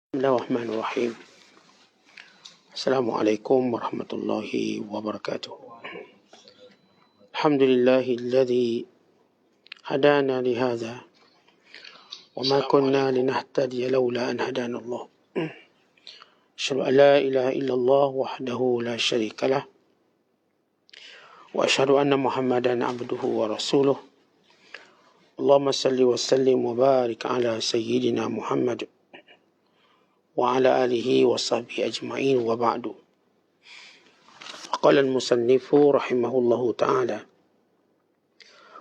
Bismillahirrahmanirrahim. Assalamualaikum warahmatullahi wabarakatuh. Alhamdulillahilladzi hadana lihadza wa ma kunna linahtadiya laula an hadana Allah. Asyhadu an la ilaha illallah wahdahu la syarika lah wa asyhadu anna Muhammadan abduhu wa rasuluh. Allahumma salli wa sallim wa barik ala sayyidina Muhammad wa ala alihi wa sahbihi ajma'in wa ba'du. Qala al-musannifu rahimahullahu ta'ala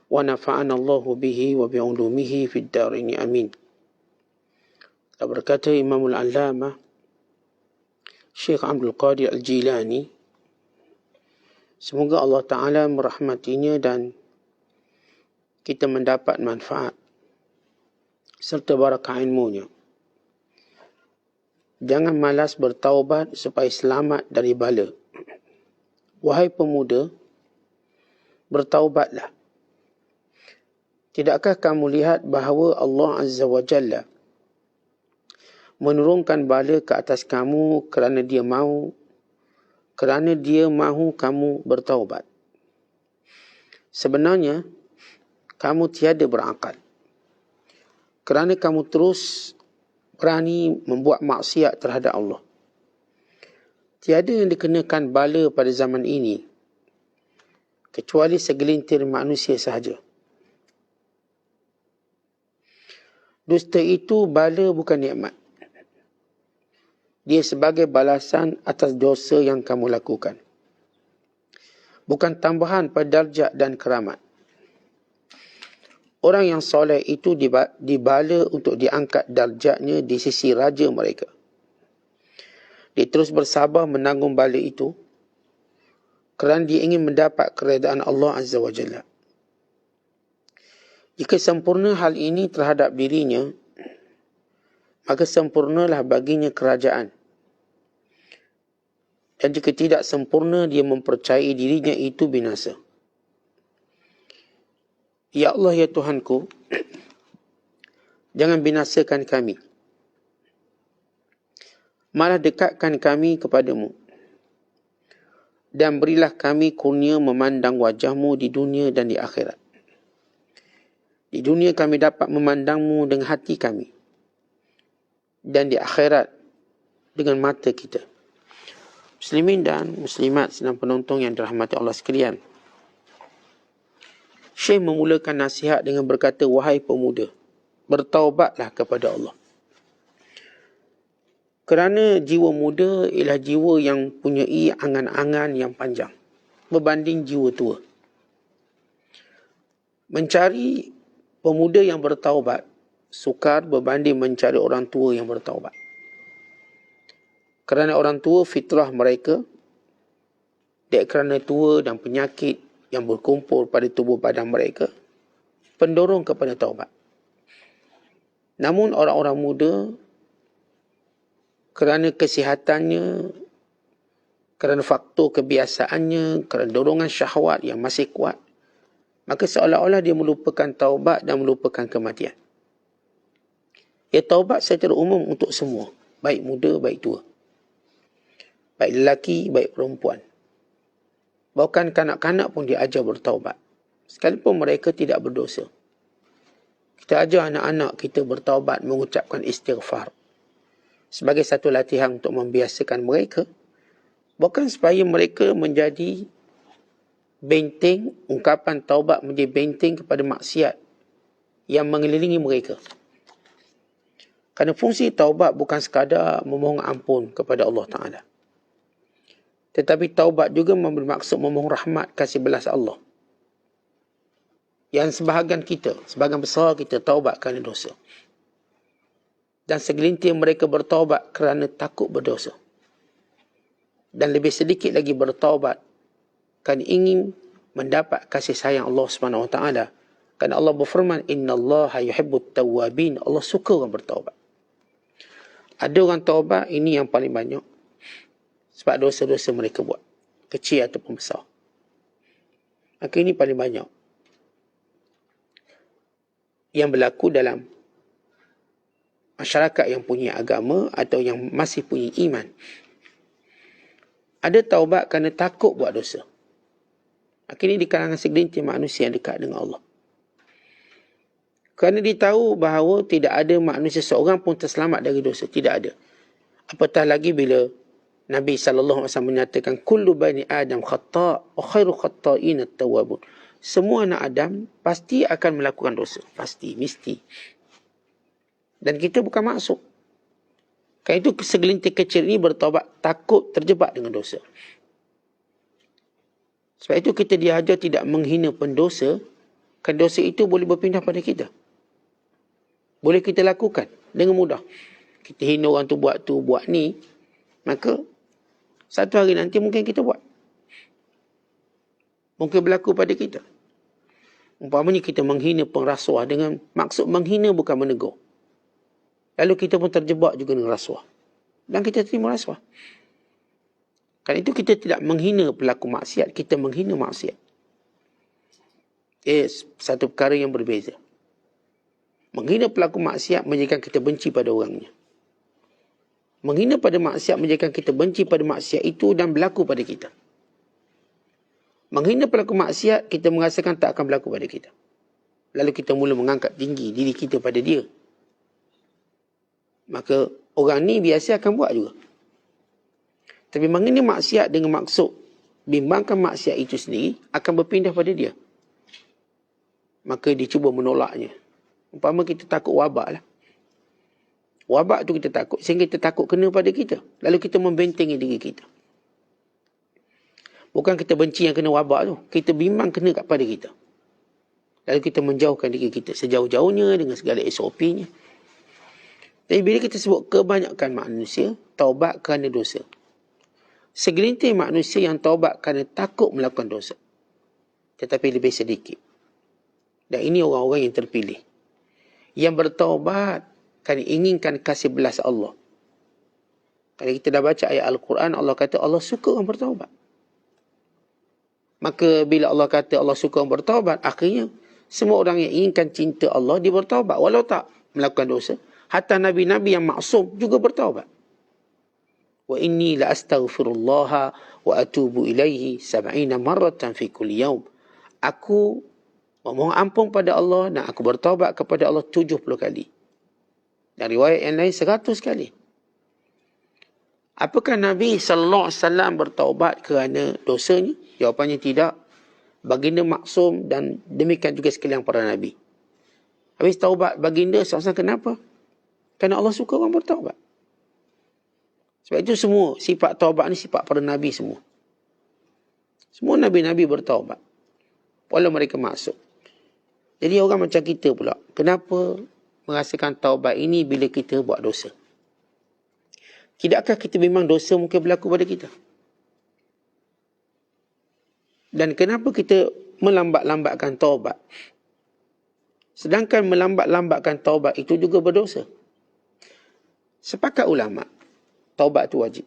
wa nafa'ana Allahu bihi wa bi'ulumihi fid darini amin. Berkata Imamul Allamah Syekh Abdul Qadir Al-Jilani, semoga Allah Ta'ala merahmatinya dan kita mendapat manfaat serta barakah ilmunya. Jangan malas bertaubat supaya selamat dari bala. Wahai pemuda, bertaubatlah. Tidakkah kamu lihat bahawa Allah Azza wa Jalla menurunkan bala ke atas kamu kerana dia mahu kamu bertaubat. Sebenarnya, kamu tiada berakal. Kerana kamu terus berani membuat maksiat terhadap Allah. Tiada yang dikenakan bala pada zaman ini kecuali segelintir manusia sahaja. Dusta itu bala bukan nikmat. Dia sebagai balasan atas dosa yang kamu lakukan. Bukan tambahan pada darjat dan keramat. Orang yang soleh itu dibala untuk diangkat darjatnya di sisi raja mereka. Dia terus bersabar menanggung bala itu kerana dia ingin mendapat keredaan Allah Azza wa Jalla. Jika sempurna hal ini terhadap dirinya, maka sempurnalah baginya kerajaan. Dan jika tidak sempurna, dia mempercayai dirinya itu binasa. Ya Allah, ya Tuhanku, jangan binasakan kami. Malah dekatkan kami kepadamu. Dan berilah kami kurnia memandang wajahmu di dunia dan di akhirat. Di dunia kami dapat memandangmu dengan hati kami. Dan di akhirat dengan mata kita. Muslimin dan muslimat sedang penonton yang dirahmati Allah sekalian. Syekh memulakan nasihat dengan berkata, wahai pemuda, bertaubatlah kepada Allah. Kerana jiwa muda ialah jiwa yang punyai angan-angan yang panjang berbanding jiwa tua. Mencari pemuda yang bertaubat sukar berbanding mencari orang tua yang bertaubat. Kerana orang tua fitrah mereka, dek kerana tua dan penyakit yang berkumpul pada tubuh badan mereka, pendorong kepada taubat. Namun orang-orang muda, kerana kesihatannya, kerana faktor kebiasaannya, kerana dorongan syahwat yang masih kuat, maka seolah-olah dia melupakan taubat dan melupakan kematian. Ya, taubat secara umum untuk semua, baik muda, baik tua, baik lelaki, baik perempuan. Bahkan kanak-kanak pun diajar bertaubat, sekalipun mereka tidak berdosa. Kita ajar anak-anak kita bertaubat, mengucapkan istighfar sebagai satu latihan untuk membiasakan mereka, bukan supaya mereka menjadi benteng, ungkapan taubat menjadi benteng kepada maksiat yang mengelilingi mereka. Kerana fungsi taubat bukan sekadar memohon ampun kepada Allah Ta'ala. Tetapi taubat juga bermaksud memohon rahmat, kasih belas Allah. Yang sebahagian besar kita taubat kerana dosa. Dan segelintir mereka bertaubat kerana takut berdosa. Dan lebih sedikit lagi bertaubat kerana ingin mendapat kasih sayang Allah Subhanahu Wa Taala. Kerana Allah berfirman, Inna Allaha yuhibbut tawwabin. Allah suka orang bertaubat. Ada orang taubat, ini yang paling banyak. Sebab dosa-dosa mereka buat, kecil ataupun besar. Maka ini paling banyak yang berlaku dalam masyarakat yang punya agama atau yang masih punya iman. Ada taubat kerana takut buat dosa. Akhirnya di kalangan segelintir manusia yang dekat dengan Allah. Kerana dia tahu bahawa tidak ada manusia seorang pun terselamat dari dosa. Tidak ada. Apatah lagi bila Nabi SAW menyatakan, Kullu bani Adam khata' wa khairu khata'in at-tawwabun. Semua anak Adam pasti akan melakukan dosa. Pasti, mesti. Dan kita bukan maksud. Kerana itu segelintir kecil ini bertaubat takut terjebak dengan dosa. Sebab itu kita diajar tidak menghina pendosa, kerana dosa itu boleh berpindah pada kita. Boleh kita lakukan dengan mudah. Kita hina orang tu, buat ni, maka satu hari nanti mungkin kita buat. Mungkin berlaku pada kita. Umpamanya kita menghina pengrasuah dengan maksud menghina bukan menegur. Lalu kita pun terjebak juga dengan rasuah. Dan kita terima rasuah. Kerana itu kita tidak menghina pelaku maksiat, kita menghina maksiat. Satu perkara yang berbeza. Menghina pelaku maksiat menjadikan kita benci pada orangnya. Menghina pada maksiat menjadikan kita benci pada maksiat itu dan berlaku pada kita. Menghina pelaku maksiat, kita merasakan tak akan berlaku pada kita. Lalu kita mula mengangkat tinggi diri kita pada dia. Maka orang ni biasa akan buat juga. Tapi menghina maksiat dengan maksud bimbangkan maksiat itu sendiri akan berpindah pada dia. Maka dia cuba menolaknya. Umpama kita takut wabak lah. Wabak tu kita takut sehingga kita takut kena pada kita. Lalu kita membentengi diri kita. Bukan kita benci yang kena wabak tu. Kita bimbang kena pada kita. Lalu kita menjauhkan diri kita sejauh-jauhnya dengan segala SOP-nya. Tapi bila kita sebut kebanyakan manusia taubat kerana dosa. Segelintir manusia yang taubat kerana takut melakukan dosa. Tetapi lebih sedikit. Dan ini orang-orang yang terpilih. Yang bertaubat kerana inginkan kasih belas Allah. Kalau kita dah baca ayat Al-Quran, Allah kata Allah suka orang bertaubat. Maka bila Allah kata Allah suka orang bertaubat, akhirnya semua orang yang inginkan cinta Allah, dia bertaubat. Walau tak melakukan dosa. Hatta Nabi-Nabi yang maksum juga bertaubat. Wa inni la astaghfirullah wa atubu ilaihi 70 marratan fi kulli yaum. Aku memohon ampun pada Allah dan aku bertaubat kepada Allah 70 kali. Dan riwayat yang lain 100 kali. Apakah Nabi SAW bertaubat kerana dosanya? Jawapannya tidak. Baginda maksum dan demikian juga sekalian para Nabi. Habis taubat baginda SAW kenapa? Kerana Allah suka orang bertaubat. Sebab itu semua sifat taubat ni sifat para Nabi semua. Semua Nabi-Nabi bertaubat. Walau mereka masuk. Jadi orang macam kita pula. Kenapa merasakan taubat ini bila kita buat dosa? Tidakkah kita memang dosa mungkin berlaku pada kita? Dan kenapa kita melambat-lambatkan taubat? Sedangkan melambat-lambatkan taubat itu juga berdosa. Sepakat ulama, taubat itu wajib.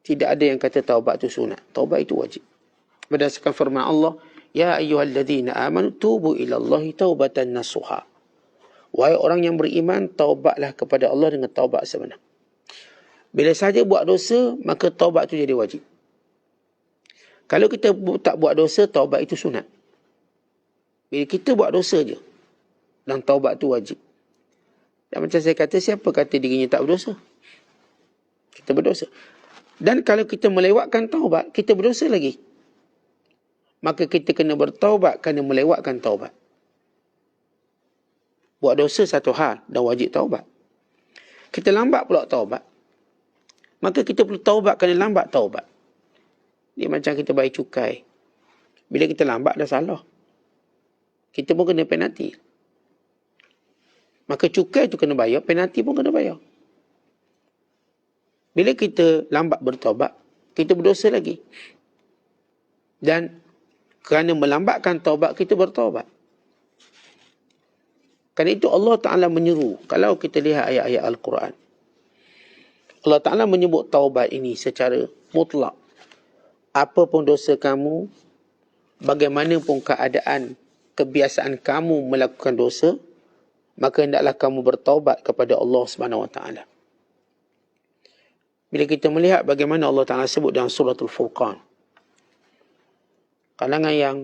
Tidak ada yang kata taubat itu sunat. Taubat itu wajib. Berdasarkan firman Allah, Ya ayyuhalladzina amanu tubu ilallahi taubatan nasuha. Wahai orang yang beriman, taubatlah kepada Allah dengan taubat sebenar. Bila saja buat dosa, maka taubat itu jadi wajib. Kalau kita tak buat dosa, taubat itu sunat. Bila kita buat dosa je, dan taubat itu wajib. Dan macam saya kata, siapa kata dirinya tak berdosa? Kita berdosa. Dan kalau kita melewatkan taubat, kita berdosa lagi. Maka kita kena bertaubat kerana melewatkan taubat. Buat dosa satu hal dan wajib taubat. Kita lambat pula taubat. Maka kita perlu taubat kerana lambat taubat. Dia macam kita bayar cukai. Bila kita lambat dah salah. Kita pun kena penalti. Maka cukai tu kena bayar, penalti pun kena bayar. Bila kita lambat bertaubat, kita berdosa lagi. Dan kerana melambatkan taubat, kita bertaubat. Kerana itu Allah Ta'ala menyeru. Kalau kita lihat ayat-ayat Al-Quran. Allah Ta'ala menyebut taubat ini secara mutlak. Apa pun dosa kamu, bagaimanapun keadaan, kebiasaan kamu melakukan dosa, maka hendaklah kamu bertaubat kepada Allah Subhanahu wa taala. Bila kita melihat bagaimana Allah Taala sebut dalam suratul Furqan, kalangan yang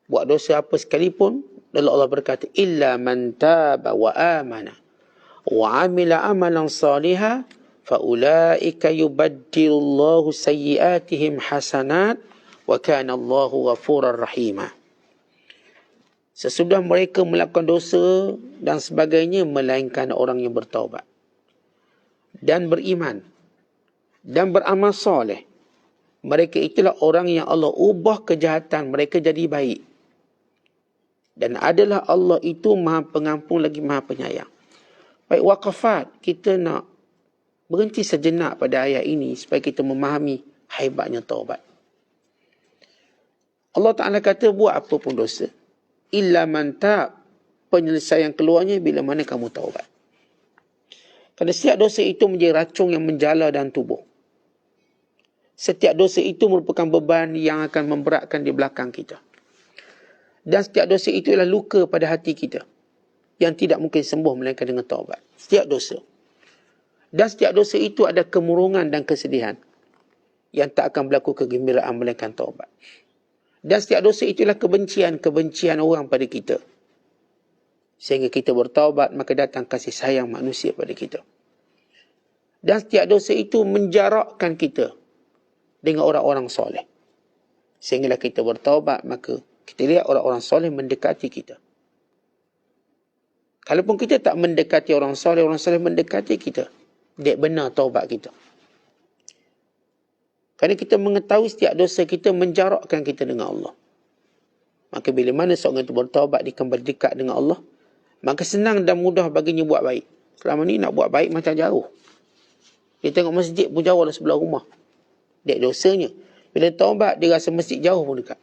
buat dosa apa sekalipun, lalu Allah berkata, illa man taba wa amana wa amila amalan saliha fa ulaika yubaddilullahu sayyiatihim hasanat wa kana Allahu ghafurar rahima. Sesudah mereka melakukan dosa dan sebagainya, melainkan orang yang bertaubat dan beriman dan beramal soleh, mereka itulah orang yang Allah ubah kejahatan mereka jadi baik. Dan adalah Allah itu Maha Pengampun lagi Maha Penyayang. Baik, waqafat, kita nak berhenti sejenak pada ayat ini supaya kita memahami hebatnya taubat. Allah Ta'ala kata, buat apa pun dosa, illa man tab, penyelesaian keluarnya bila mana kamu taubat. Kerana setiap dosa itu menjadi racun yang menjala dalam tubuh. Setiap dosa itu merupakan beban yang akan memberatkan di belakang kita. Dan setiap dosa itu adalah luka pada hati kita yang tidak mungkin sembuh melainkan dengan taubat. Setiap dosa. Dan setiap dosa itu ada kemurungan dan kesedihan yang tak akan berlaku kegembiraan melainkan taubat. Dan setiap dosa itulah kebencian orang pada kita. Sehingga kita bertaubat, maka datang kasih sayang manusia pada kita. Dan setiap dosa itu menjarakkan kita dengan orang-orang soleh. Sehinggalah kita bertaubat, maka kita lihat orang-orang soleh mendekati kita. Kalaupun kita tak mendekati orang soleh mendekati kita. Dia benar taubat kita. Kerana kita mengetahui setiap dosa kita menjarakkan kita dengan Allah. Maka bila mana seorang itu bertaubat, dia akan berdekat dengan Allah, maka senang dan mudah baginya buat baik. Selama ni nak buat baik macam jauh. Dia tengok masjid pun jauh lah sebelah rumah. Dia dosanya. Bila taubat, dia rasa masjid jauh pun dekat.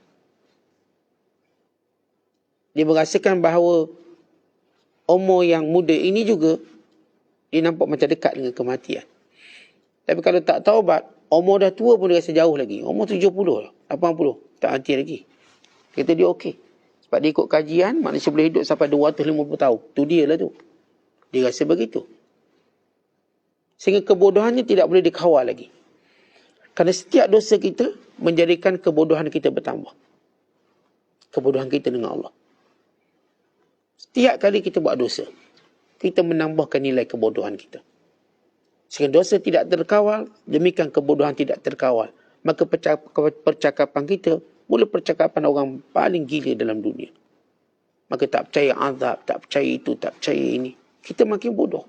Dia merasakan bahawa umur yang muda ini juga, dia nampak macam dekat dengan kematian. Tapi kalau tak taubat, umur dah tua pun dia rasa jauh lagi. Umur 70 lah, 80, tak mati lagi. Kata dia okey. Sebab dia ikut kajian, manusia boleh hidup sampai 250 tahun. Tu dia lah tu. Dia rasa begitu. Sehingga kebodohannya tidak boleh dikawal lagi. Kerana setiap dosa kita menjadikan kebodohan kita bertambah. Kebodohan kita dengan Allah. Setiap kali kita buat dosa, kita menambahkan nilai kebodohan kita. Sehingga dosa tidak terkawal, demikian kebodohan tidak terkawal. Maka percakapan kita mula percakapan orang paling gila dalam dunia. Maka tak percaya azab, tak percaya itu, tak percaya ini. Kita makin bodoh.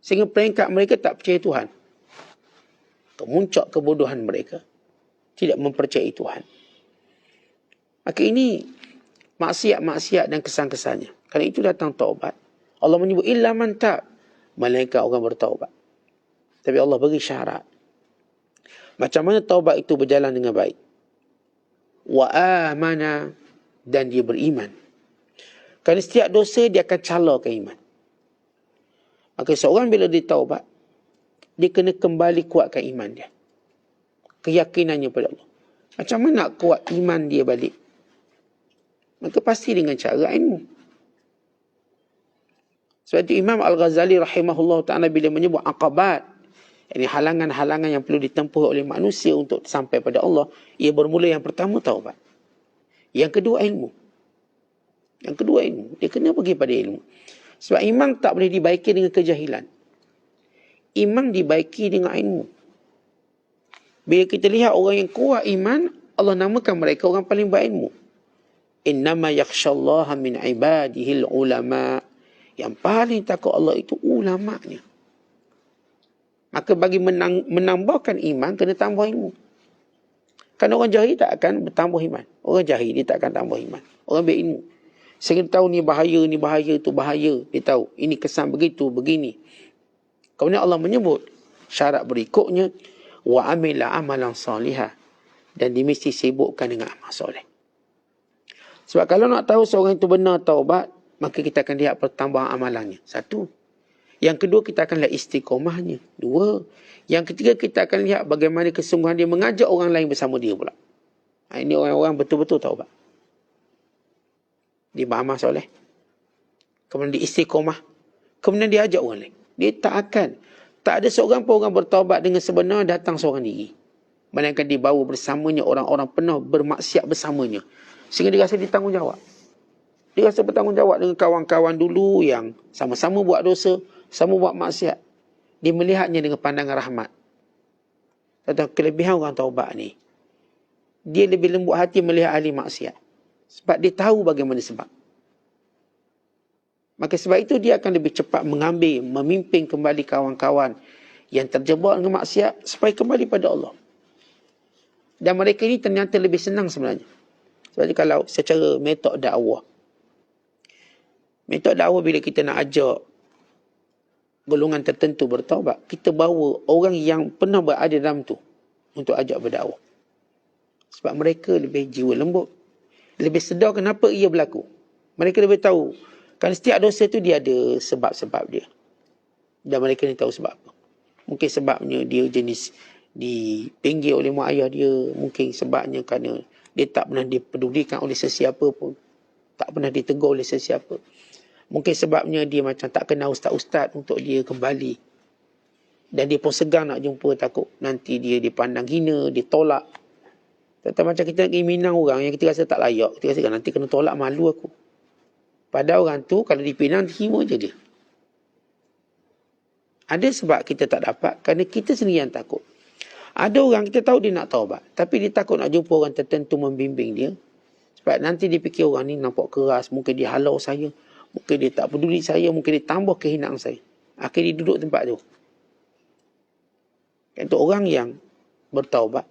Sehingga peringkat mereka tak percaya Tuhan. Kemuncak kebodohan mereka, tidak mempercayai Tuhan. Maka ini maksiat-maksiat dan kesan-kesannya. Kerana itu datang taubat. Allah menyebut illa man tab, melainkan orang bertaubat. Tapi Allah bagi syarat. Macam mana taubat itu berjalan dengan baik? Wa amana, dan dia beriman. Kerana setiap dosa dia akan calarkan iman. Maka seorang bila dia taubat, dia kena kembali kuatkan iman dia. Keyakinannya pada Allah. Macam mana nak kuat iman dia balik? Maka pasti dengan cara ilmu. Sebab itu Imam Al-Ghazali rahimahullah ta'ala bila menyebut aqabat, ini halangan-halangan yang perlu ditempuh oleh manusia untuk sampai pada Allah, ia bermula yang pertama taubat. Yang kedua ilmu. Yang kedua ilmu. Dia kena pergi pada ilmu. Sebab iman tak boleh dibaiki dengan kejahilan. Iman dibaiki dengan ilmu. Bila kita lihat orang yang kuat iman, Allah namakan mereka orang paling berilmu. Innama yakhshallaha min ibadihil ulama. Yang paling takut Allah itu ulamanya. Maka bagi menambahkan iman, kena tambah ilmu. Kerana orang jahil tak akan bertambah iman. Orang jahil dia tak akan tambah iman. Orang berilmu. Sehingga tahu ni bahaya, tu bahaya. Dia tahu ini kesan begitu, begini. Kemudian Allah menyebut syarat berikutnya, wa amila amalan salihah, dan dia mesti sibukkan dengan amal soleh. Sebab kalau nak tahu seorang itu benar taubat, maka kita akan lihat pertambahan amalannya. Satu. Yang kedua, kita akan lihat istiqomahnya. Dua. Yang ketiga, kita akan lihat bagaimana kesungguhan dia mengajak orang lain bersama dia pula. Ini orang-orang betul-betul taubat. Dia beramal soleh. kemudian dia istiqomah, kemudian dia ajak orang lain. Dia tak akan. Tak ada seorang pun orang bertaubat dengan sebenar datang seorang diri. Melainkan dibawa bersamanya orang-orang pernah bermaksiat bersamanya. Sehingga dia rasa ditanggungjawab. Dia rasa bertanggungjawab dengan kawan-kawan dulu yang sama-sama buat dosa, sama buat maksiat. Dia melihatnya dengan pandangan rahmat. Tentang kelebihan orang taubat ni, dia lebih lembut hati melihat ahli maksiat. Sebab dia tahu bagaimana sebab. Maka sebab itu dia akan lebih cepat mengambil, memimpin kembali kawan-kawan yang terjebak dengan maksiat supaya kembali pada Allah. Dan mereka ini ternyata lebih senang sebenarnya. Sebab kalau secara metod dakwah, bila kita nak ajak golongan tertentu bertaubat, kita bawa orang yang pernah berada dalam tu untuk ajak berdakwah. Sebab mereka lebih jiwa lembut, lebih sedar kenapa ia berlaku. Mereka lebih tahu, kan setiap dosa tu dia ada sebab-sebab dia. Dan mereka ni tahu sebab apa. Mungkin sebabnya dia jenis dipinggir oleh mak ayah dia. Mungkin sebabnya kerana dia tak pernah dipedulikan oleh sesiapa pun. Tak pernah ditegur oleh sesiapa. Mungkin sebabnya dia macam tak kenal ustaz-ustaz untuk dia kembali. Dan dia pun segan nak jumpa, takut nanti dia dipandang hina, ditolak. Tentang macam kita nak pergi minang orang yang kita rasa tak layak. Kita rasa nanti kena tolak, malu aku. Padahal orang tu kalau dipinang, terima je dia. Ada sebab kita tak dapat kerana kita sendiri yang takut. Ada orang kita tahu dia nak taubat, tapi dia takut nak jumpa orang tertentu membimbing dia. Sebab nanti dia fikir orang ni nampak keras, mungkin dia halau saya, mungkin dia tak peduli saya, mungkin dia tambah kehinaan saya. Akhirnya dia duduk tempat tu. Untuk orang yang bertaubat,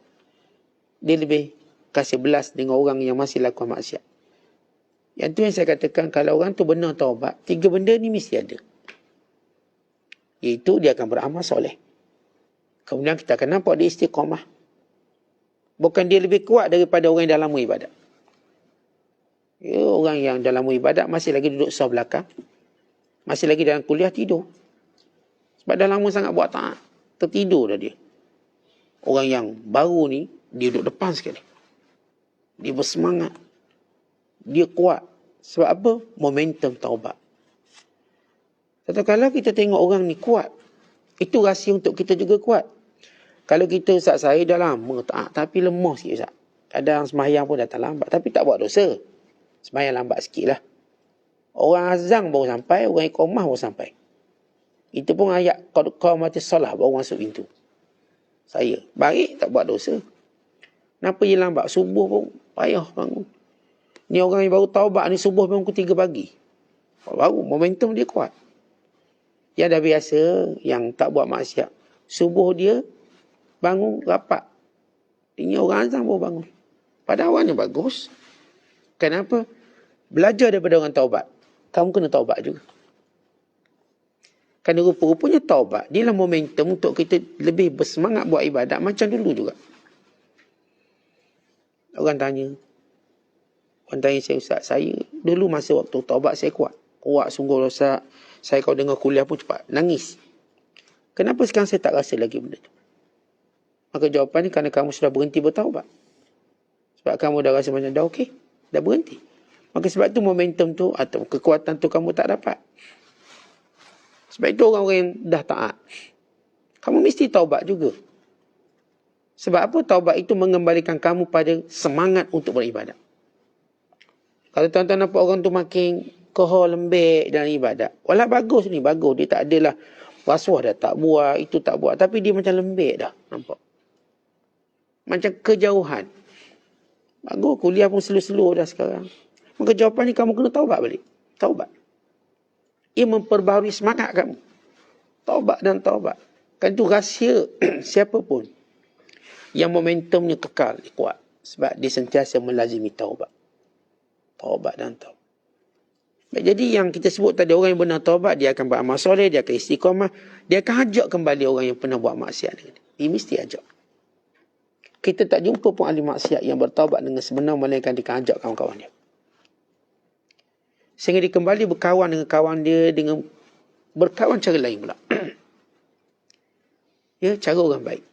dia lebih kasih belas dengan orang yang masih lakukan maksiat. Yang tu yang saya katakan, kalau orang tu benar taubat, 3 benda ni mesti ada. Iaitu dia akan beramal soleh. Kemudian kita akan nampak dia istiqamah. Bukan dia lebih kuat daripada orang yang dah lama ibadat. Ya, orang yang dah lama ibadat masih lagi duduk sah belakang. Masih lagi dalam kuliah tidur. Sebab dah lama sangat buat taat. Tertidur dah dia. Orang yang baru ni, dia duduk depan sekali. Dia bersemangat. Dia kuat. Sebab apa? Momentum taubat. Satu kala kita tengok orang ni kuat, itu rahsia untuk kita juga kuat. Kalau kita, Ustaz, saya dah lama taat, tapi lemah sikit, Ustaz. Kadang sembahyang pun datang lambat, tapi tak buat dosa. Sembahyang lambat sikit lah. Orang azan baru sampai, orang iqamah baru sampai. Itu pun ayat qad qamatis salah baru masuk pintu. Saya baik, tak buat dosa. Kenapa dia lambat? Subuh pun payah bangun. Ni orang yang baru taubat ni subuh bangun pukul 3 pagi. Baru momentum dia kuat. Yang dah biasa, yang tak buat maksiat, subuh dia bangun rapat. Ini orang azan baru bangun. Pada awalnya bagus. Kenapa? Belajar daripada orang taubat. Kamu kena taubat juga. Kerana rupa-rupanya taubat, dia lah momentum untuk kita lebih bersemangat buat ibadat macam dulu juga. Orang tanya saya, Ustaz, saya dulu masa waktu taubat saya kuat. Kuat sungguh, Ustaz. Saya kalau dengar kuliah pun cepat nangis. Kenapa sekarang saya tak rasa lagi benda tu? Maka jawapannya kerana kamu sudah berhenti bertaubat. Sebab kamu dah rasa macam dah okey, dah berhenti. Maka sebab tu momentum tu atau kekuatan tu kamu tak dapat. Sebab itu orang-orang yang dah taat, kamu mesti taubat juga. Sebab apa? Taubat itu mengembalikan kamu pada semangat untuk beribadat. Kalau tuan-tuan nampak orang tu makin kohol lembek dalam ibadat, walau bagus ni, bagus. Dia tak adalah rasuah dah tak buat, itu tak buat. Tapi dia macam lembek dah, nampak. Macam kejauhan. Bagus, kuliah pun slow-slow dah sekarang. Maka jawapan ni kamu kena taubat balik. Taubat. Ia memperbaharui semangat kamu. Taubat dan taubat. Kan itu rahsia siapa pun yang momentumnya kekal, kuat. Sebab dia sentiasa melazimi taubat. Taubat dan taubat. Jadi yang kita sebut tadi, orang yang benar taubat, dia akan beramal soleh, dia akan istiqamah, dia akan ajak kembali orang yang pernah buat maksiat dengan dia. Dia mesti ajak. Kita tak jumpa pun ahli maksiat yang bertaubat dengan sebenar, melainkan dia akan ajak kawan-kawan dia. Sehingga dia kembali berkawan dengan kawan dia, dengan berkawan cara lain pula. Ya, cara orang baik.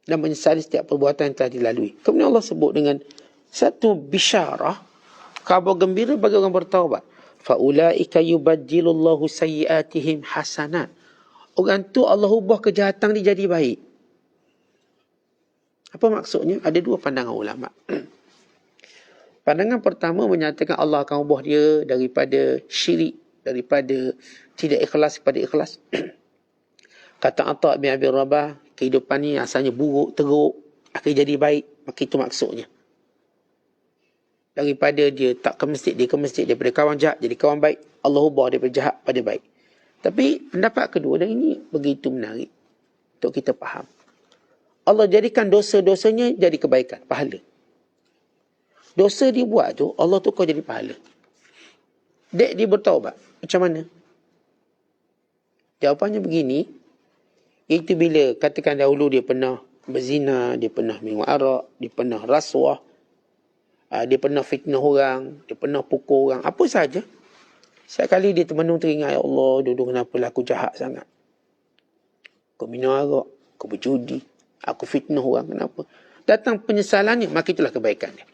Dan menyesali setiap perbuatan yang telah dilalui. Kemudian Allah sebut dengan satu bisyarah, kabar gembira bagi orang bertaubat. Faulaika yubaddilullahu sayyiatihim hasanat. Orang tu Allah ubah kejahatan dia jadi baik. Apa maksudnya? Ada dua pandangan ulama. Pandangan pertama menyatakan Allah akan ubah dia daripada syirik, daripada tidak ikhlas kepada ikhlas. Kata Atha bin Abi Rabah, kehidupan ni asalnya buruk, teruk, akan jadi baik. Maka itu maksudnya. Daripada dia tak ke masjid, dia ke masjid. Daripada kawan jahat, jadi kawan baik. Allah ubah daripada jahat pada baik. Tapi pendapat kedua, dan ini begitu menarik untuk kita faham. Allah jadikan dosa-dosanya jadi kebaikan, pahala. Dosa dia buat tu, Allah tukar jadi pahala. Dek dia bertaubat. Macam mana? Jawapannya begini. Itu bila katakan dahulu dia pernah berzina, dia pernah minum arak, dia pernah rasuah, dia pernah fitnah orang, dia pernah pukul orang, apa saja. Setiap kali dia termenung teringat, ya Allah, dulu kenapalah aku jahat sangat. Aku minum arak, aku berjudi, aku fitnah orang, kenapa? Datang penyesalannya, maka itulah kebaikan dia.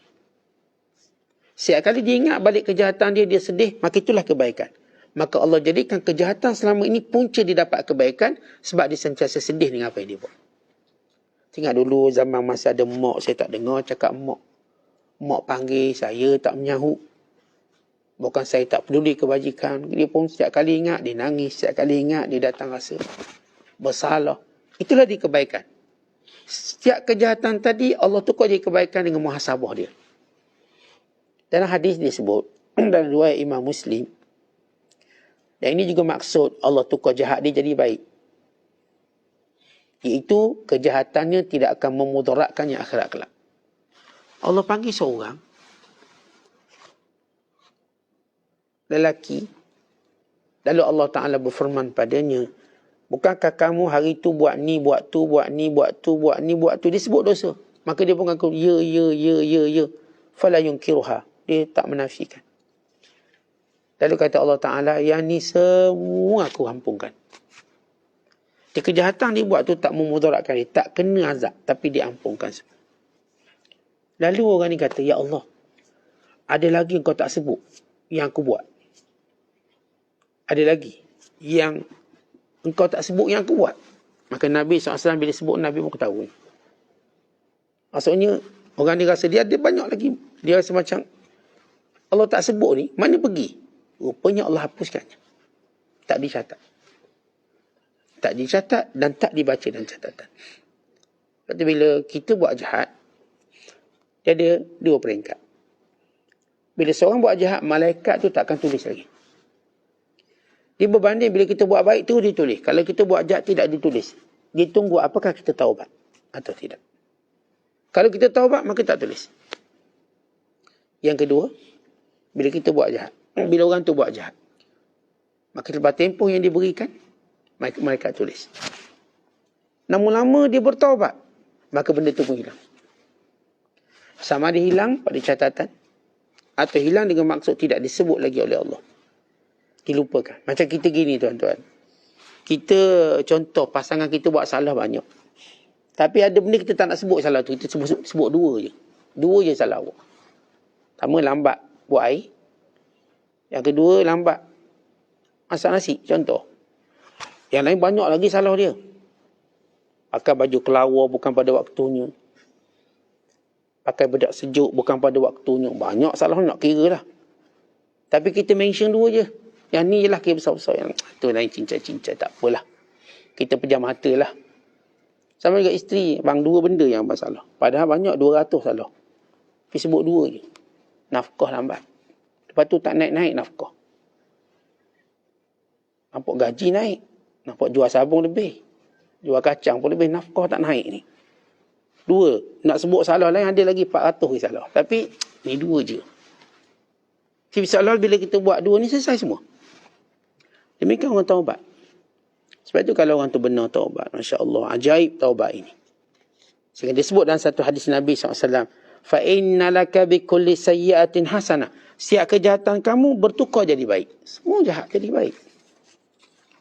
Setiap kali dia ingat balik kejahatan dia, dia sedih, maka itulah kebaikan. Maka Allah jadikan kejahatan selama ini punca dia dapat kebaikan sebab dia sentiasa sedih dengan apa yang dia buat. Ingat dulu zaman masa ada mak, saya tak dengar cakap mak. Mak panggil, saya tak menyahut. Bukan saya tak peduli kebajikan. Dia pun setiap kali ingat, dia nangis. Setiap kali ingat, dia datang rasa bersalah. Itulah dia kebaikan. Setiap kejahatan tadi, Allah tukar jadi kebaikan dengan muhasabah dia. Dalam hadis disebut, dalam riwayat Imam Muslim, dan ini juga maksud Allah tukar jahat dia jadi baik. Iaitu kejahatannya tidak akan memudaratkannya akhirat kelak. Allah panggil seorang lelaki, lalu Allah Ta'ala berfirman padanya, bukankah kamu hari itu buat ni, buat tu, buat ni, buat tu, buat ni, buat tu. Dia sebut dosa. Maka dia pun ngaku, ya. Fala yunkiruha. Dia tak menafikan. Lalu kata Allah Ta'ala, yang ni semua aku ampunkan. Dia kejahatan dia buat tu tak memudaratkan dia, tak kena azab, tapi dia ampunkan semua. Lalu orang ni kata, ya Allah, ada lagi yang kau tak sebut yang aku buat. Ada lagi yang engkau tak sebut yang aku buat. Maka Nabi SAW bila sebut, Nabi pun ketahui. Maksudnya, orang ni rasa dia ada banyak lagi. Dia rasa macam, Allah tak sebut ni, mana pergi? Rupanya Allah hapuskannya. Tak dicatat. Tak dicatat dan tak dibaca dalam catatan. Lepas bila kita buat jahat, dia ada dua peringkat. Bila seorang buat jahat, malaikat tu tak akan tulis lagi. Dia berbanding bila kita buat baik tu ditulis. Kalau kita buat jahat tidak ditulis. Dia tunggu apakah kita taubat atau tidak. Kalau kita taubat maka tak tulis. Yang kedua, bila kita buat jahat, bila orang tu buat jahat, maka lepas tempoh yang diberikan, malaikat tulis. Namun lama dia bertaubat, maka benda tu pun hilang. Sama ada hilang pada catatan atau hilang dengan maksud tidak disebut lagi oleh Allah. Dilupakan. Macam kita gini tuan-tuan. Kita contoh pasangan kita buat salah banyak. Tapi ada benda kita tak nak sebut salah tu. Kita sebut dua je. Dua je salah awak. Pertama lambat buat air. Yang kedua lambat masak nasi. Contoh. Yang lain banyak lagi salah dia. Pakai baju kelawar bukan pada waktunya. Pakai bedak sejuk bukan pada waktunya. Banyak salah nak kira lah. Tapi kita mention dua je. Yang ni je lah kira besar-besar. Yang tu lain cincai-cincai. Tak apalah. Kita pejam mata lah. Sama juga isteri. Bang dua benda yang bersalah. Padahal banyak 200 salah. Tapi sebut dua je. Nafkah lambat. Lepas tu tak naik-naik nafkah. Nampak gaji naik. Nampak jual sabun lebih. Jual kacang pun lebih. Nafkah tak naik ni. Dua. Nak sebut salah lain ada lagi 400 salah. Tapi ni dua je. Seolah bila kita buat dua ni selesai semua. Demikian orang taubat. Sebab itu kalau orang tu benar taubat, Masya Allah, ajaib taubat ini. Sehingga disebut dalam satu hadis Nabi SAW, فَإِنَّ لَكَ بِكُلِّ سَيِّئَةٍ حَسَنَةٍ. Setiap kejahatan kamu bertukar jadi baik. Semua jahat jadi baik.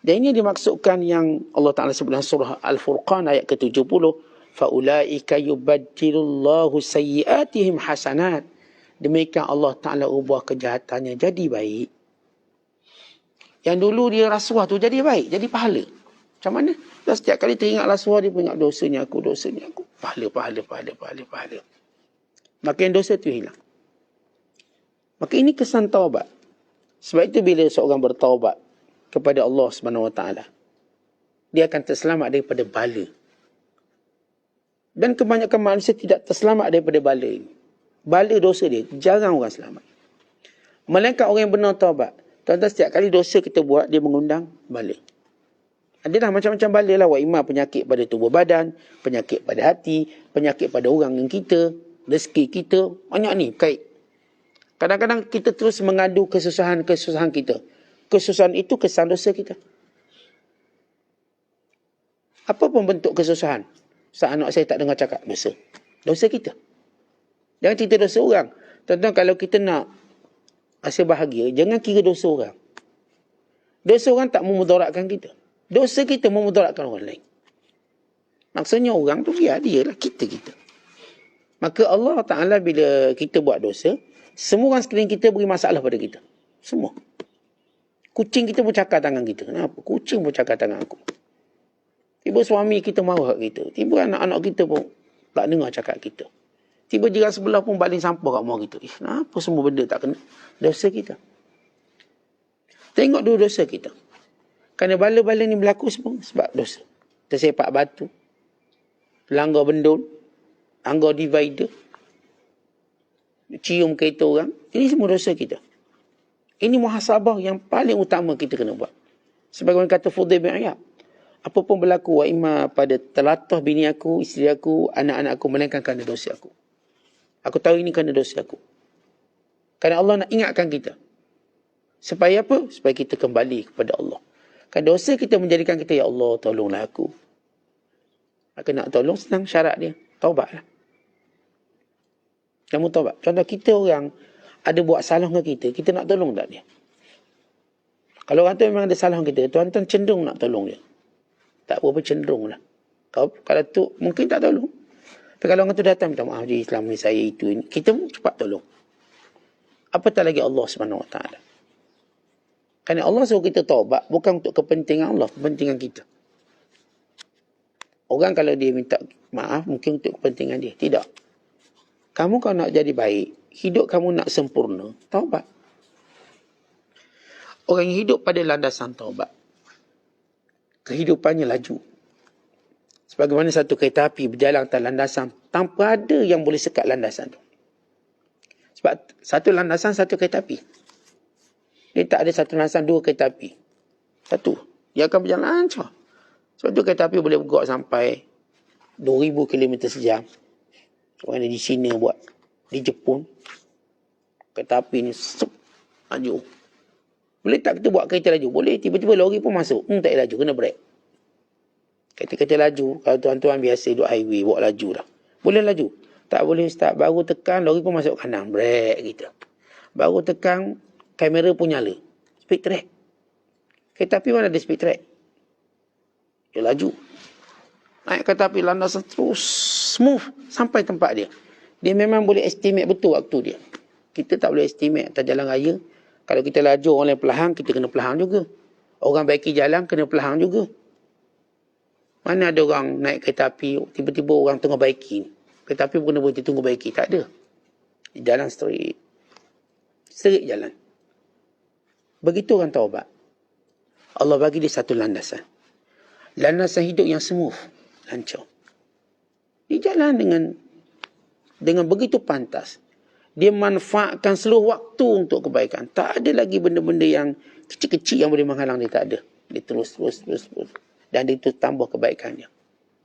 Dan ini dimaksudkan yang Allah Ta'ala sebut dalam surah Al-Furqan ayat ke-70, فَأُولَٰئِكَ يُبَدِّلُ اللَّهُ سَيِّئَاتِهِمْ حَسَنَاتٍ. Demikian Allah Ta'ala ubah kejahatannya jadi baik. Yang dulu dia rasuah tu jadi baik, jadi pahala. Macam mana? Dan setiap kali teringat rasuah, dia ingat dosanya aku. Pahala. Maka yang dosa tu hilang. Maka ini kesan taubat. Sebab itu bila seorang bertaubat kepada Allah SWT, dia akan terselamat daripada bala. Dan kebanyakan manusia tidak terselamat daripada bala ini. Bala dosa dia, jarang orang selamat. Melainkan orang yang benar taubat. Tuan-tuan, setiap kali dosa kita buat, dia mengundang bala. Adalah macam-macam bala lah. Wa imma penyakit pada tubuh badan, penyakit pada hati, penyakit pada orang yang kita, rezeki kita, banyak ni kait. Kadang-kadang kita terus mengadu kesusahan kita. Kesusahan itu kesan dosa kita. Apa pun bentuk kesusahan? Saat anak saya tak dengar cakap, dosa. Dosa kita. Jangan cerita dosa orang. Tuan-tuan, kalau kita nak rasa bahagia, jangan kira dosa orang. Dosa orang tak memudaratkan kita. Dosa kita memudaratkan orang lain. Maksudnya orang tu dia lah, kita. Maka Allah Ta'ala bila kita buat dosa, semua orang sekeliling kita beri masalah pada kita. Semua. Kucing kita pun cakar tangan kita. Kenapa? Kucing pun cakar tangan aku. Tiba suami kita marah kat kita. Tiba anak-anak kita pun tak dengar cakap kita. Tiba jiran sebelah pun baling sampah kat rumah kita. Kenapa semua benda tak kena? Dosa kita. Tengok dulu dosa kita. Kerana bala-bala ni berlaku semua sebab dosa. Tersepak batu, langgar bendul, langgar divider, cium kereta orang. Ini semua dosa kita. Ini muhasabah yang paling utama kita kena buat. Sebagaimana kata Fudail bin Iyad, apa pun berlaku, wa imma pada telatah bini aku, isteri aku, anak-anak aku, melainkan kerana dosa aku. Aku tahu ini kerana dosa aku. Kerana Allah nak ingatkan kita. Supaya apa? Supaya kita kembali kepada Allah. Kerana dosa kita menjadikan kita, ya Allah, tolonglah aku. Maka nak tolong, senang syarat dia. Taubatlah. Kamu taubat. Contoh kita orang ada buat salah dengan kita nak tolong tak dia? Kalau orang tu memang ada salah dengan kita, tuan-tuan cenderung nak tolong dia. Tak berapa cenderung lah. Kalau tu mungkin tak tolong. Tapi kalau orang tu datang minta maaf, jadi selama ni saya itu ini, kita pun cepat tolong. Apatah lagi Allah SWT. Kerana Allah suruh kita taubat bukan untuk kepentingan Allah, kepentingan kita. Orang kalau dia minta maaf mungkin untuk kepentingan dia. Tidak. Kamu kalau nak jadi baik, hidup kamu nak sempurna, taubat. Orang yang hidup pada landasan taubat, kehidupannya laju. Sebagaimana satu kereta api berjalan atas landasan tanpa ada yang boleh sekat landasan tu. Sebab satu landasan, satu kereta api. Dia tak ada satu landasan, dua kereta api. Satu. Dia akan berjalan lancar. Sebab tu kereta api boleh bergerak sampai 2000 km sejam. Orang di China buat. Di Jepun, kereta api ni laju. Boleh tak kita buat kereta laju? Boleh. Tiba-tiba lori pun masuk. Tak laju, kena break. Kereta laju, kalau tuan-tuan biasa duduk highway, bawa laju dah. Boleh laju. Tak boleh start, baru tekan, lori pun masuk kanan. Break kita. Baru tekan, kamera pun nyala. Speed track. Kereta api mana ada speed track? Dia laju. Naik kereta api landasan terus smooth sampai tempat dia. Dia memang boleh estimate betul waktu dia. Kita tak boleh estimate atas jalan raya. Kalau kita laju orang lain perlahan, kita kena perlahan juga. Orang baiki jalan, kena perlahan juga. Mana ada orang naik kereta api, tiba-tiba orang tengah baiki. Kereta api pun kena berhenti tunggu baiki. Tak ada. Jalan straight. Straight jalan. Begitu orang taubat. Allah bagi dia satu landasan. Landasan hidup yang smooth. Lancar. Dia jalan dengan begitu pantas. Dia manfaatkan seluruh waktu untuk kebaikan. Tak ada lagi benda-benda yang kecil-kecil yang boleh menghalang dia. Tak ada. Dia terus. Dan dia terus tambah kebaikannya.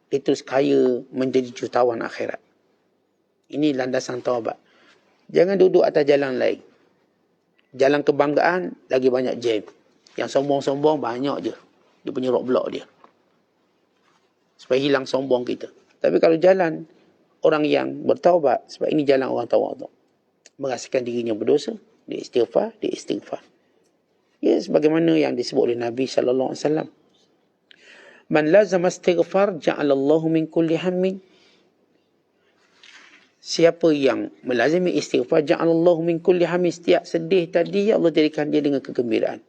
Dia terus kaya menjadi jutawan akhirat. Ini landasan taubat. Jangan duduk atas jalan lain. Jalan kebanggaan lagi banyak jam. Yang sombong-sombong banyak je. Dia punya roadblock dia. Supaya hilang sombong kita. Tapi kalau jalan orang yang bertaubat, sebab ini jalan orang tawadu, merasakan dirinya berdosa, dia istighfar. Ya, sebagaimana yang disebut oleh Nabi SAW. Man lazama istighfar ja'alallahu min kulli hammin. Siapa yang melazimi istighfar, ja'alallahu min kulli hammin. Setiap sedih tadi, Allah jadikan dia dengan kegembiraan.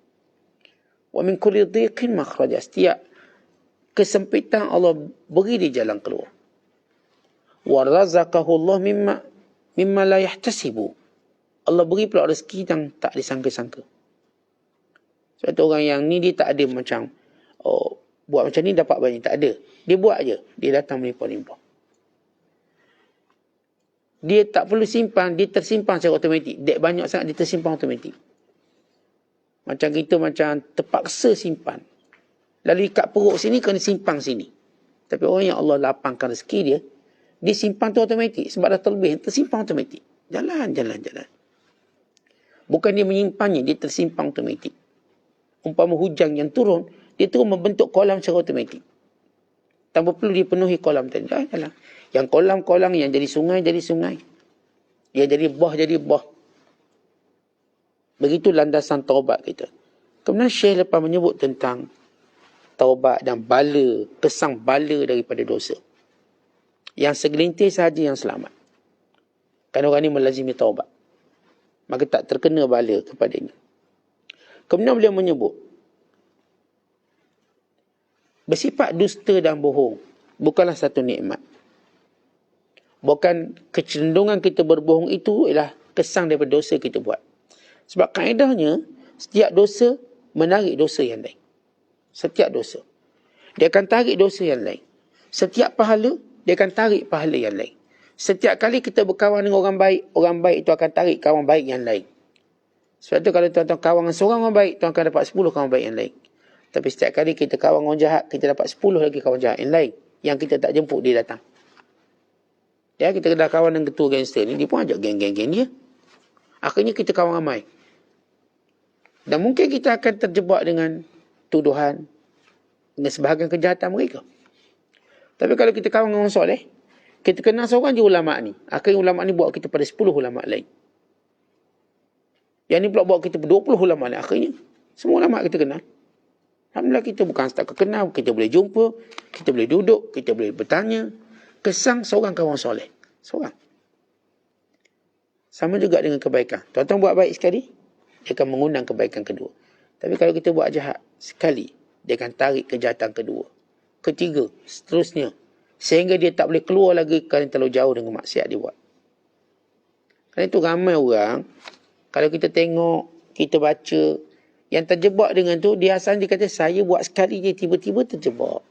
Wa min kulli dhiqin makhraja. Setiap kesempitan Allah beri dia jalan keluar. Wa razaqahu Allah mimma la yahtasibu. Allah beri pula rezeki yang tak disangka-sangka. Sebab tu orang yang ni dia tak ada macam buat macam ni dapat banyak, tak ada. Dia buat je, dia datang melimpah-limpah. Dia tak perlu simpan, dia tersimpan secara automatik. Dek banyak sangat, dia tersimpan automatik. Macam kita macam terpaksa simpan. Lalu ikat perut sini, kena simpan sini. Tapi orang yang Allah lapangkan rezeki dia, dia simpan tu automatik. Sebab dah terlebih, tersimpan automatik. Jalan. Bukan dia menyimpannya, dia tersimpan automatik. Umpama hujan yang turun, dia terus membentuk kolam secara automatik. Tanpa perlu dipenuhi kolam tadi. Jalan. Yang kolam-kolam yang jadi sungai, jadi sungai. Yang jadi bah, jadi bah. Begitu landasan taubat kita. Kemudian Syekh lepas menyebut tentang taubat dan bala, kesang bala daripada dosa. Yang segelintir sahaja yang selamat. Kerana orang ini melazimi taubat. Maka tak terkena bala kepadanya. Kemudian beliau menyebut, bersifat dusta dan bohong bukanlah satu nikmat. Bukan kecenderungan kita berbohong itu ialah kesang daripada dosa kita buat. Sebab kaedahnya, setiap dosa menarik dosa yang lain. Setiap dosa. Dia akan tarik dosa yang lain. Setiap pahala, dia akan tarik pahala yang lain. Setiap kali kita berkawan dengan orang baik itu akan tarik kawan baik yang lain. Sebab tu kalau tuan-tuan kawan dengan seorang orang baik, tuan akan dapat 10 kawan baik yang lain. Tapi setiap kali kita kawan orang jahat, kita dapat 10 lagi kawan jahat yang lain. Yang kita tak jemput, dia datang. Ya, kita dah kawan dengan ketua gangster ni, dia pun ajak geng-geng dia. Akhirnya kita kawan ramai. Dan mungkin kita akan terjebak dengan tuduhan, dengan sebahagian kejahatan mereka. Tapi kalau kita kawan dengan orang soleh, kita kenal seorang je ulama' ni. Akhirnya ulama' ni bawa kita pada 10 ulama' lain. Yang ni pula bawa kita pada 20 ulama' lain. Akhirnya, semua ulama' kita kenal. Alhamdulillah kita bukan setakat kenal, kita boleh jumpa, kita boleh duduk, kita boleh bertanya. Kesang seorang kawan soleh. Seorang. Sama juga dengan kebaikan. Tuan-tuan buat baik sekali, dia akan mengundang kebaikan kedua. Tapi kalau kita buat jahat sekali, dia akan tarik kejahatan kedua. Ketiga, seterusnya. Sehingga dia tak boleh keluar lagi kerana terlalu jauh dengan maksiat dia buat. Kerana itu ramai orang, kalau kita tengok, kita baca, yang terjebak dengan tu, dia asalnya dia kata, saya buat sekali je, tiba-tiba terjebak.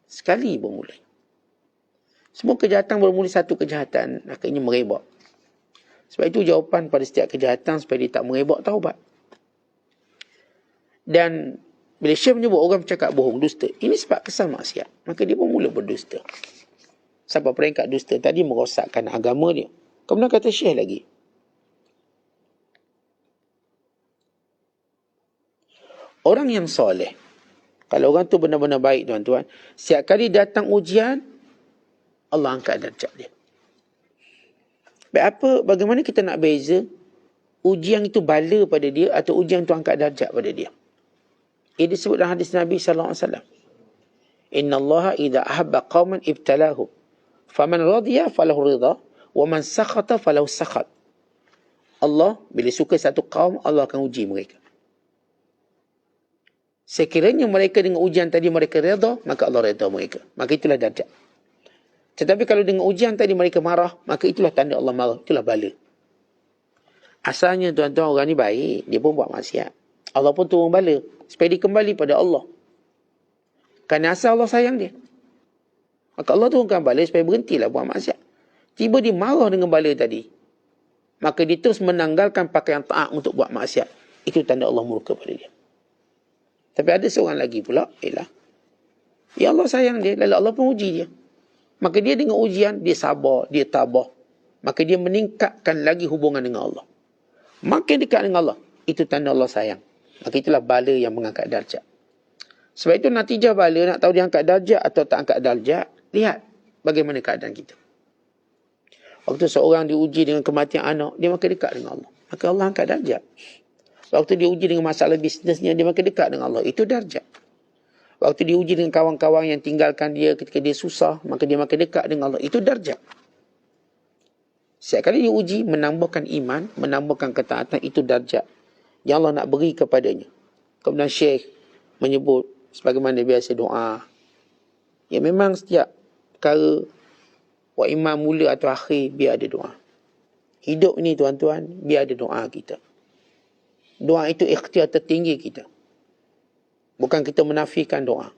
Sekali bermula. Semua kejahatan bermula satu kejahatan, akhirnya merebak. Sebab itu jawapan pada setiap kejahatan supaya dia tak merebak, taubat. Dan bila Syekh menyebut orang bercakap bohong, dusta, ini sebab kesal maksiat. Maka dia pun mula berdusta. Sampai peringkat dusta tadi merosakkan agama dia. Kemudian kata Syekh lagi, orang yang soleh, kalau orang tu benar-benar baik tuan-tuan, setiap kali datang ujian, Allah angkat darjat dia. Bagaimana kita nak beza ujian itu bala pada dia atau ujian itu angkat darjat pada dia? Ini disebut dalam hadis Nabi SAW. Inna Allah idha ahabba qawman ibtalahu. Faman radhiya falahu ridha. Wa man sakhata falahu sakhat. Allah bila suka satu kaum, Allah akan uji mereka. Sekiranya mereka dengan ujian tadi mereka redha, maka Allah redha mereka. Maka itulah darjat. Tetapi kalau dengan ujian tadi mereka marah, maka itulah tanda Allah marah. Itulah bala. Asalnya tuan-tuan orang ni baik, dia pun buat maksiat. Allah pun turun bala supaya dia kembali pada Allah. Kerana asal Allah sayang dia. Maka Allah turunkan bala supaya berhentilah buat maksiat. Tiba dia marah dengan bala tadi, maka dia terus menanggalkan pakaian taat untuk buat maksiat. Itu tanda Allah murka pada dia. Tapi ada seorang lagi pula, ya Allah sayang dia, lalu Allah pun uji dia. Maka dia dengan ujian, dia sabar, dia tabah. Maka dia meningkatkan lagi hubungan dengan Allah. Makin dekat dengan Allah, itu tanda Allah sayang. Maka itulah bala yang mengangkat darjat. Sebab itu natijah bala, nak tahu dia angkat darjat atau tak angkat darjat, lihat bagaimana keadaan kita. Waktu seorang diuji dengan kematian anak, dia makin dekat dengan Allah. Maka Allah angkat darjat. Waktu diuji dengan masalah bisnesnya, dia makin dekat dengan Allah. Itu darjat. Waktu diuji dengan kawan-kawan yang tinggalkan dia ketika dia susah, maka dia makin dekat dengan Allah. Itu darjat. Setiap kali diuji, menambahkan iman, menambahkan ketaatan, itu darjat yang Allah nak beri kepadanya. Kemudian Syekh menyebut sebagaimana biasa doa. Ya memang setiap perkara, wa imam mula atau akhir, biar ada doa. Hidup ini tuan-tuan, biar ada doa kita. Doa itu ikhtiar tertinggi kita. Bukan kita menafikan doa.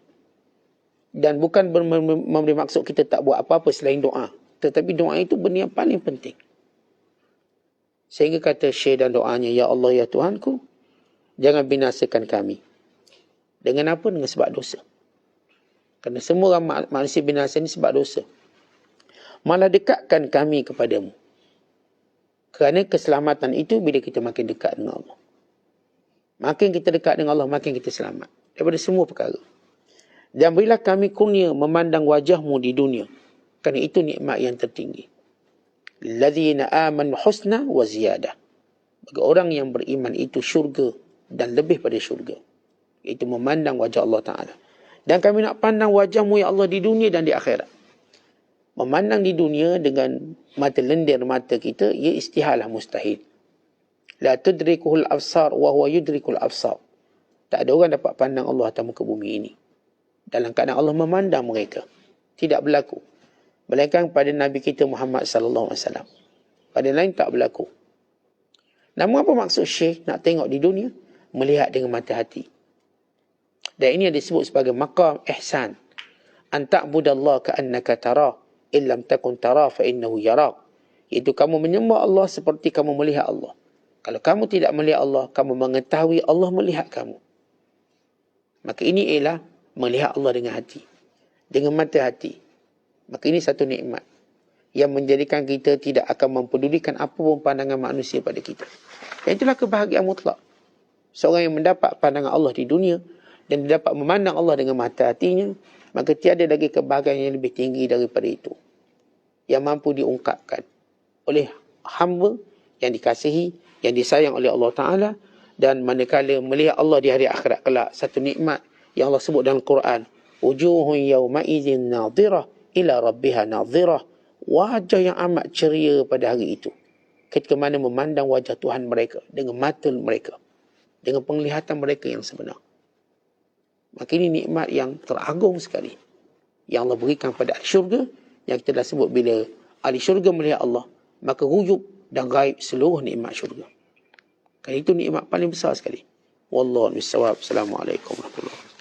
Dan bukan memberi maksud kita tak buat apa-apa selain doa. Tetapi doa itu benda yang paling penting. Sehingga kata Syekh dan doanya, Ya Allah, Ya Tuhanku, jangan binasakan kami. Dengan apa? Dengan sebab dosa. Kerana semua orang manusia binasa ini sebab dosa. Malah dekatkan kami kepadamu. Kerana keselamatan itu bila kita makin dekat dengan Allah. Makin kita dekat dengan Allah, makin kita selamat. Daripada semua perkara. Dan berilah kami kurnia memandang wajahmu di dunia. Kerana itu nikmat yang tertinggi. Ladzina amanu husna wa ziyadah. Bagi orang yang beriman itu syurga dan lebih pada syurga. Itu memandang wajah Allah Ta'ala. Dan kami nak pandang wajahmu ya Allah di dunia dan di akhirat. Memandang di dunia dengan mata lendir mata kita, ia istihalah mustahil. La tudrikuhul absar wa huwa yudrikul absar. Tak ada orang dapat pandang Allah atas muka bumi ini. Dalam keadaan Allah memandang mereka. Tidak berlaku. Melainkan pada Nabi kita Muhammad sallallahu alaihi wasallam. Pada lain tak berlaku. Namun apa maksud Syekh nak tengok di dunia? Melihat dengan mata hati. Dan ini yang disebut sebagai maqam ihsan. An ta'budallaha ka'annaka tarah, illam takun tarah fa innahu yarak. Iaitu kamu menyembah Allah seperti kamu melihat Allah. Kalau kamu tidak melihat Allah, kamu mengetahui Allah melihat kamu. Maka ini ialah melihat Allah dengan hati. Dengan mata hati. Maka ini satu nikmat yang menjadikan kita tidak akan mempedulikan apa pun pandangan manusia pada kita. Dan itulah kebahagiaan mutlak. Seorang yang mendapat pandangan Allah di dunia dan dia dapat memandang Allah dengan mata hatinya, maka tiada lagi kebahagiaan yang lebih tinggi daripada itu. Yang mampu diungkapkan oleh hamba yang dikasihi, yang disayang oleh Allah Ta'ala. Dan manakala melihat Allah di hari akhirat kelak, satu nikmat yang Allah sebut dalam Quran. Wujuhun yawma'idhin nadhirah ila rabbiha nadhirah. Wajah yang amat ceria pada hari itu. Ketika mana memandang wajah Tuhan mereka dengan mata mereka. Dengan penglihatan mereka yang sebenar. Maka ini nikmat yang teragung sekali. Yang Allah berikan pada ahli syurga. Yang kita dah sebut bila ahli syurga melihat Allah. Maka ruyuk dan gaib seluruh nikmat syurga. Kerana itu nikmat paling besar sekali. Wallahu a'lam bissawab. Assalamualaikum warahmatullahi wabarakatuh.